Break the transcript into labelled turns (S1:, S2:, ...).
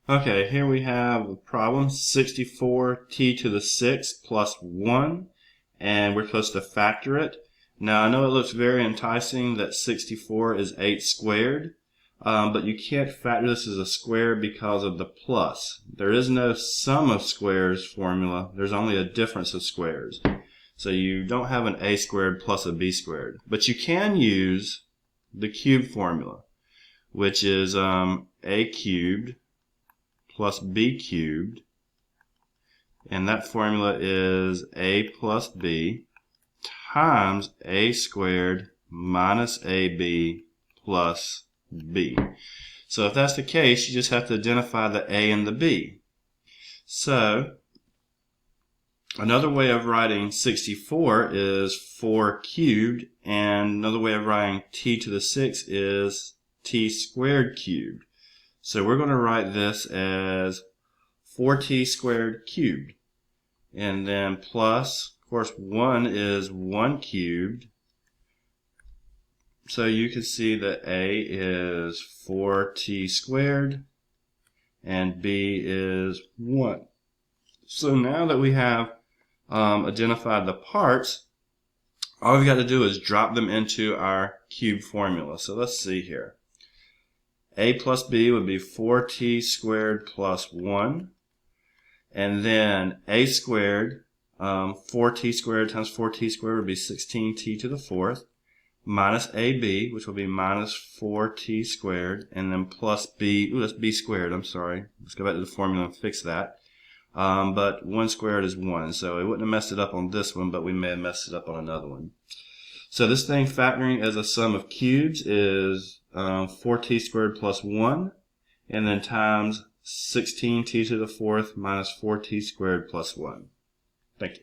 S1: Okay, here we have a problem, 64t to the 6th plus 1, and we're supposed to factor it. Now I know it looks very enticing that 64 is 8 squared, but you can't factor this as a square because of the plus. There is no sum of squares formula, there's only a difference of squares. So you don't have an a squared plus a b squared. But you can use the cube formula, which is a cubed plus b cubed, and that formula is a plus b times a squared minus ab plus b. So if that's the case, you just have to identify the a and the b. So another way of writing 64 is 4 cubed, and another way of writing t to the 6th is t squared cubed. So we're going to write this as 4t squared cubed. And then plus, of course, 1 is 1 cubed. So you can see that a is 4t squared and b is 1. So now that we have identified the parts, all we've got to do is drop them into our cube formula. So let's see here. A plus b would be 4t squared plus 1. And then a squared, 4t squared times 4t squared would be 16t to the 4th. Minus ab, which will be minus 4t squared. And then plus b, that's b squared, I'm sorry. Let's go back to the formula and fix that. But 1 squared is 1. So we wouldn't have messed it up on this one, but we may have messed it up on another one. So this thing factoring as a sum of cubes is 4t squared plus 1, and then times 16t to the 4th minus 4t squared plus 1. Thank you.